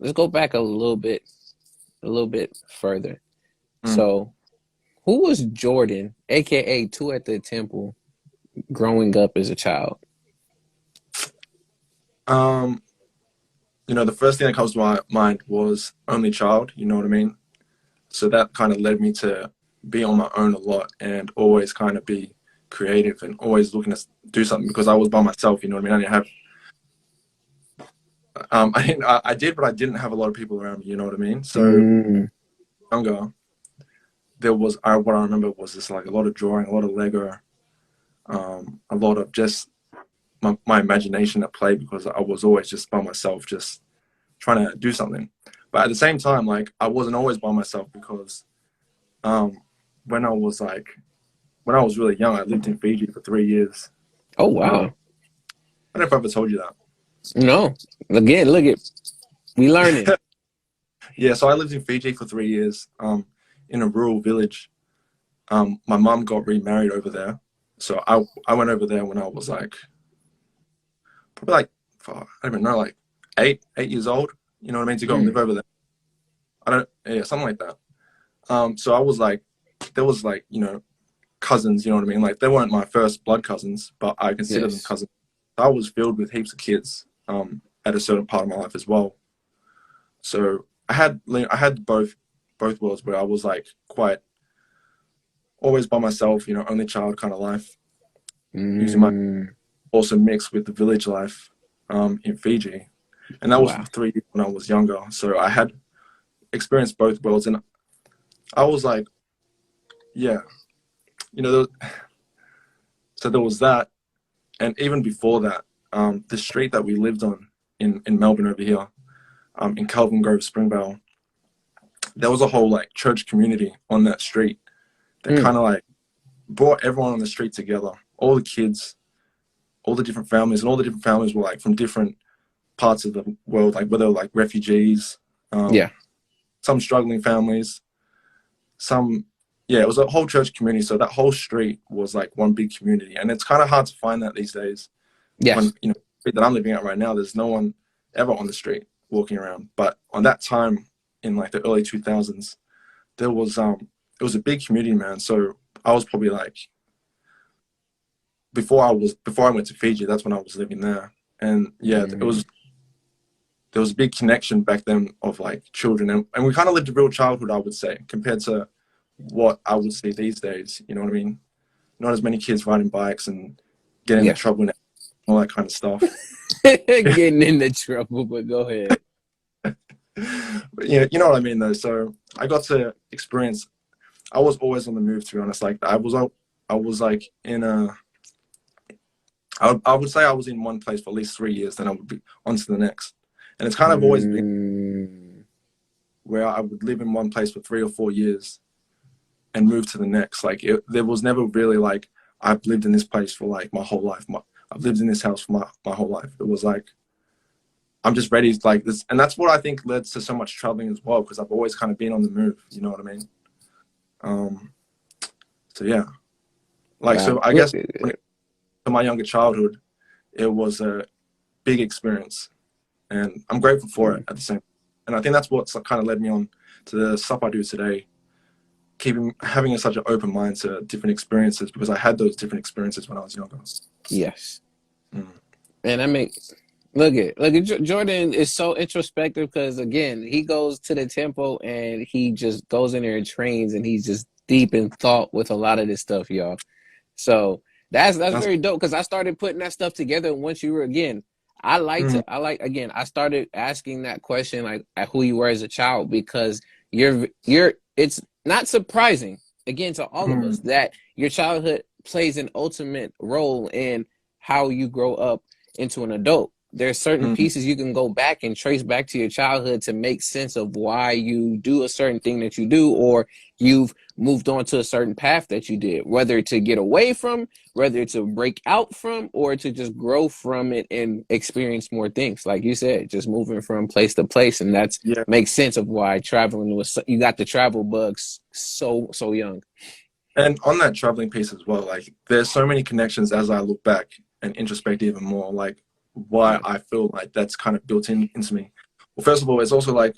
let's go back a little bit further. Mm. So, who was Jordan, aka Two at the Temple, growing up as a child? Um, the first thing that comes to my mind was only child, you know what I mean? So that kind of led me to be on my own a lot and always kind of be creative and always looking to do something because I was by myself, you know what I mean? I didn't have, I did, but I didn't have a lot of people around me, you know what I mean? So Mm, younger, what I remember was just like a lot of drawing, a lot of Lego, a lot of just my imagination at play because I was always just by myself, just trying to do something. But at the same time, like I wasn't always by myself because um, when I was like when I was really young, I lived in Fiji for 3 years. oh Um, wow. I don't know if I ever told you that. No. Again, look at we learning. Yeah, so I lived in Fiji for 3 years, in a rural village. My mum got remarried over there, so I went over there when I was like probably like I don't even know, like 8 years old. You know what I mean? To go and live Mm, over there. I don't, yeah, something like that. So I was like, there was like cousins. You know what I mean? Like they weren't my first blood cousins, but I consider them yes. cousins. I was filled with heaps of kids at a certain part of my life as well. So I had both worlds where I was like quite always by myself, only child kind of life, using my Mm, also mixed with the village life in Fiji, and that was for wow. 3 years when I was younger. So I had experienced both worlds, and I was like, yeah, you know, there, so there was that, and even before that, the street that we lived on in Melbourne over here, in Kelvin Grove, Springvale, there was a whole like church community on that street that Mm, kind of like brought everyone on the street together, all the kids, all the different families, and all the different families were like from different parts of the world, like whether like refugees, yeah. um, some struggling families, some, yeah, it was a whole church community. So that whole street was like one big community, and it's kind of hard to find that these days. When Yes. the street that I'm living at right now, there's no one ever on the street walking around. But on that time, in like the early 2000s, there was it was a big community, man. So I was probably like before I went to Fiji, that's when I was living there. And yeah, Mm, there was a big connection back then of like children, and we kind of lived a real childhood, I would say, compared to what I would see these days. You know what I mean? Not as many kids riding bikes and getting into yeah. trouble and all that kind of stuff. Getting into trouble, but go ahead. But yeah, you know what I mean though. So I got to experience. I was always on the move, to be honest. Like I was like in a. I would say I was in one place for at least 3 years, then I would be on to the next. And it's kind of always been Mm, where I would live in one place for 3 or 4 years and move to the next. Like there was never really like I've lived in this place for like my whole life. I've lived in this house for my whole life. It was like I'm just ready to like this, and that's what I think led to so much traveling as well because I've always kind of been on the move. You know what I mean? Um, so yeah, like wow. so I guess when it to my younger childhood, it was a big experience, and I'm grateful for it at the same. And I think that's what's kind of led me on to the stuff I do today. Keeping having such an open mind to different experiences because I had those different experiences when I was younger. Yes. Mm. And I mean, look at Jordan is so introspective because again, he goes to the temple and he just goes in there and trains and he's just deep in thought with a lot of this stuff, y'all. So that's That's very dope because I started putting that stuff together once you were again. mm, I like again, I started asking that question like at who you were as a child because you're it's not surprising again to all of us mm, that your childhood plays an ultimate role in how you grow up into an adult. There's certain mm. pieces you can go back and trace back to your childhood to make sense of why you do a certain thing that you do, or you've moved on to a certain path that you did, whether to get away from, whether to break out from, or to just grow from it and experience more things. Like you said, just moving from place to place, and that's Yeah. makes sense of why traveling was you got the travel bugs so young. And on that traveling piece as well, like there's so many connections as I look back and introspect even more, like why Yeah. I feel like that's kind of built into me. Well, first of all, it's also like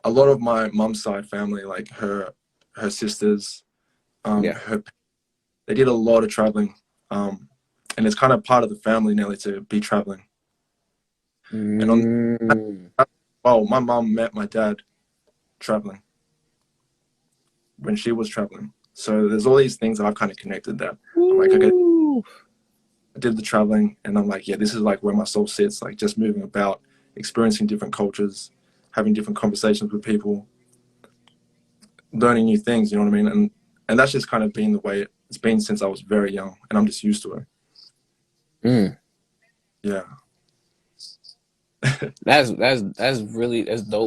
a lot of my mum's side family, like her sisters, Yeah. her they did a lot of traveling, and it's kind of part of the family nearly to be traveling. And on Mm. oh, my mum met my dad traveling when she was traveling. So there's all these things that I've kind of connected that I'm like, okay, Woo. I did the traveling, and I'm like, yeah, this is like where my soul sits, like just moving about, experiencing different cultures, having different conversations with people, learning new things. You know what I mean? And that's just kind of been the way it's been since I was very young, and I'm just used to it. Mm. Yeah. That's dope.